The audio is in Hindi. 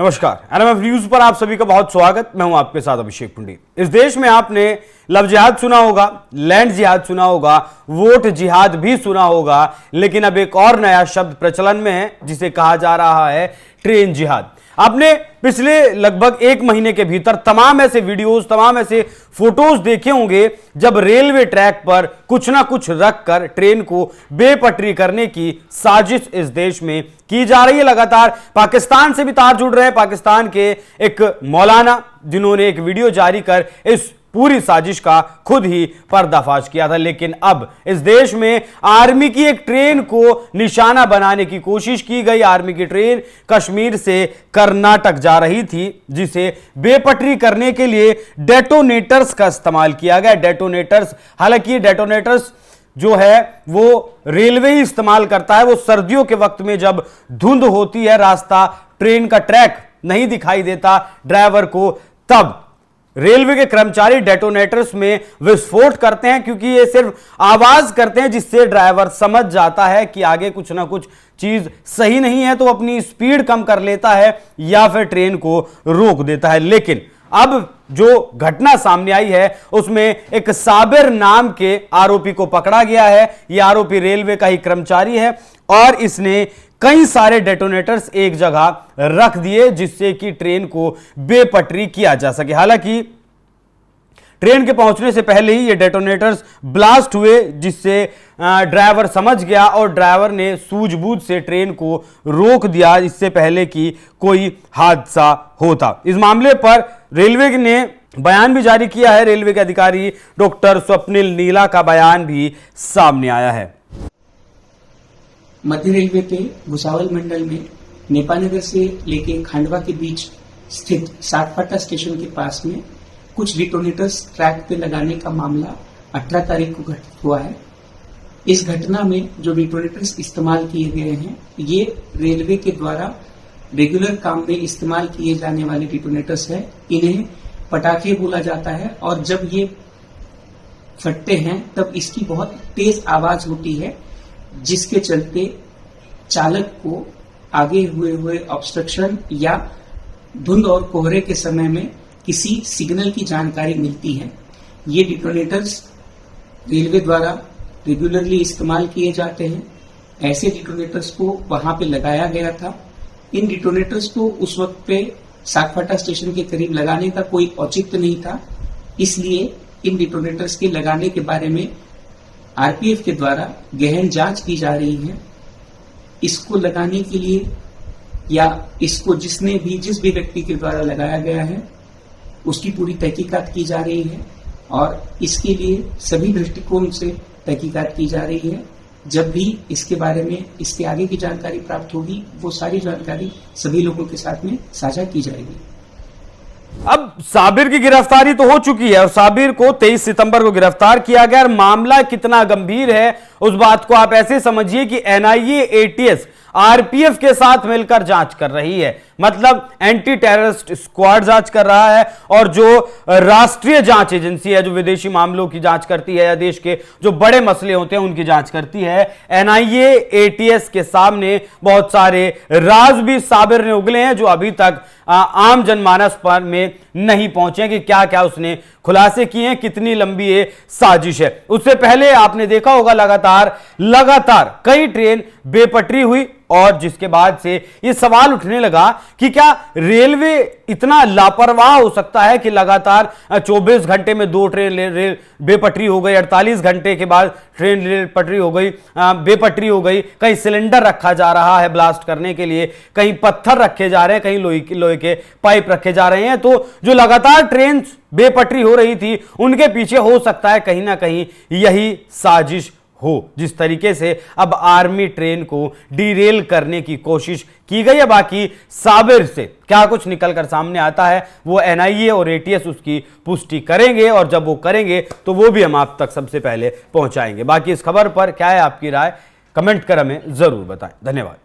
नमस्कार, एनएमएफ न्यूज पर आप सभी का बहुत स्वागत। मैं हूं आपके साथ अभिषेक पुंडी। इस देश में आपने लव जिहाद सुना होगा, लैंड जिहाद सुना होगा, वोट जिहाद भी सुना होगा, लेकिन अब एक और नया शब्द प्रचलन में है जिसे कहा जा रहा है ट्रेन जिहाद। आपने पिछले लगभग एक महीने के भीतर तमाम ऐसे वीडियोस, तमाम ऐसे फोटोज देखे होंगे जब रेलवे ट्रैक पर कुछ ना कुछ रखकर ट्रेन को बेपटरी करने की साजिश इस देश में की जा रही है। लगातार पाकिस्तान से भी तार जुड़ रहे हैं। पाकिस्तान के एक मौलाना जिन्होंने एक वीडियो जारी कर इस पूरी साजिश का खुद ही पर्दाफाश किया था, लेकिन अब इस देश में आर्मी की एक ट्रेन को निशाना बनाने की कोशिश की गई। आर्मी की ट्रेन कश्मीर से कर्नाटक जा रही थी, जिसे बेपटरी करने के लिए डेटोनेटर्स का इस्तेमाल किया गया। डेटोनेटर्स, हालांकि डेटोनेटर्स जो है वो रेलवे ही इस्तेमाल करता है। वो सर्दियों के वक्त में जब धुंध होती है, रास्ता, ट्रेन का ट्रैक नहीं दिखाई देता ड्राइवर को, तब रेलवे के कर्मचारी डेटोनेटर्स में विस्फोट करते हैं, क्योंकि ये सिर्फ आवाज करते हैं जिससे ड्राइवर समझ जाता है कि आगे कुछ ना कुछ चीज सही नहीं है, तो अपनी स्पीड कम कर लेता है या फिर ट्रेन को रोक देता है। लेकिन अब जो घटना सामने आई है उसमें एक साबिर नाम के आरोपी को पकड़ा गया है। यह आरोपी रेलवे का ही कर्मचारी है और इसने कई सारे डेटोनेटर्स एक जगह रख दिए जिससे कि ट्रेन को बेपटरी किया जा सके। हालांकि ट्रेन के पहुंचने से पहले ही ये डेटोनेटर्स ब्लास्ट हुए, जिससे ड्राइवर समझ गया और ड्राइवर ने सूझबूझ से ट्रेन को रोक दिया इससे पहले कि कोई हादसा होता। इस मामले पर रेलवे ने बयान भी जारी किया है। रेलवे के अधिकारी डॉक्टर स्वप्निल नीला का बयान भी सामने आया है। मध्य रेलवे के भुसावल मंडल में नेपानगर से लेके खांडवा के बीच स्थित सातपाटा स्टेशन के पास में कुछ डिटोनेटर्स ट्रैक पे लगाने का मामला 18 तारीख को घटित हुआ है। इस घटना में जो डिटोनेटर्स इस्तेमाल किए गए हैं, ये रेलवे के द्वारा रेगुलर काम में इस्तेमाल किए जाने वाले डिटोनेटर्स है। इन्हें पटाखे बोला जाता है और जब ये फटते हैं तब इसकी बहुत तेज आवाज होती है, जिसके चलते चालक को आगे हुए ऑब्स्ट्रक्शन या धुंध और कोहरे के समय में किसी सिग्नल की जानकारी मिलती है। ये डिटोनेटर्स रेलवे द्वारा रेगुलरली इस्तेमाल किए जाते हैं। ऐसे डिटोनेटर्स को वहां पे लगाया गया था। इन डिटोनेटर्स को उस वक्त पे सातपाटा स्टेशन के करीब लगाने का कोई औचित्य नहीं था, इसलिए इन डिटोनेटर्स के लगाने के बारे में आरपीएफ के द्वारा गहन जांच की जा रही है। इसको लगाने के लिए या इसको जिस भी व्यक्ति के द्वारा लगाया गया है उसकी पूरी तहकीकात की जा रही है और इसके लिए सभी दृष्टिकोण से तहकीकात की जा रही है। जब भी इसके बारे में इसके आगे की जानकारी प्राप्त होगी, वो सारी जानकारी सभी लोगों के साथ में साझा की जाएगी। अब साबिर की गिरफ्तारी तो हो चुकी है और साबिर को 23 सितंबर को गिरफ्तार किया गया। मामला कितना गंभीर है उस बात को आप ऐसे समझिए कि एनआईए, एटीएस, आरपीएफ के साथ मिलकर जांच कर रही है। मतलब एंटी टेररिस्ट स्क्वाड जांच कर रहा है और जो राष्ट्रीय जांच एजेंसी है जो विदेशी मामलों की जांच करती है या देश के जो बड़े मसले होते हैं उनकी जांच करती है, एनआईए, एटीएस के सामने बहुत सारे राज भी साबिर ने उगले हैं जो अभी तक आम जनमानस पर में नहीं पहुंचे कि क्या क्या उसने खुलासे किए हैं, कितनी लंबी ये साजिश है। उससे पहले आपने देखा होगा लगातार कई ट्रेन बेपटरी हुई और जिसके बाद से ये सवाल उठने लगा कि क्या रेलवे इतना लापरवाह हो सकता है कि लगातार 24 घंटे में 2 ट्रेन रेल बेपटरी हो गई, 48 घंटे के बाद ट्रेन रेल पटरी हो गई, बेपटरी हो गई। कहीं सिलेंडर रखा जा रहा है ब्लास्ट करने के लिए, कहीं पत्थर रखे जा रहे हैं, कहीं लोहे के पाइप रखे जा रहे हैं। तो जो लगातार ट्रेन बेपटरी हो रही थी उनके पीछे हो सकता है कहीं ना कहीं यही साजिश हो, जिस तरीके से अब आर्मी ट्रेन को डीरेल करने की कोशिश की गई है। बाकी साबिर से क्या कुछ निकलकर सामने आता है वो एनआईए और एटीएस उसकी पुष्टि करेंगे और जब वो करेंगे तो वो भी हम आप तक सबसे पहले पहुंचाएंगे। बाकी इस खबर पर क्या है आपकी राय, कमेंट कर हमें जरूर बताएं। धन्यवाद।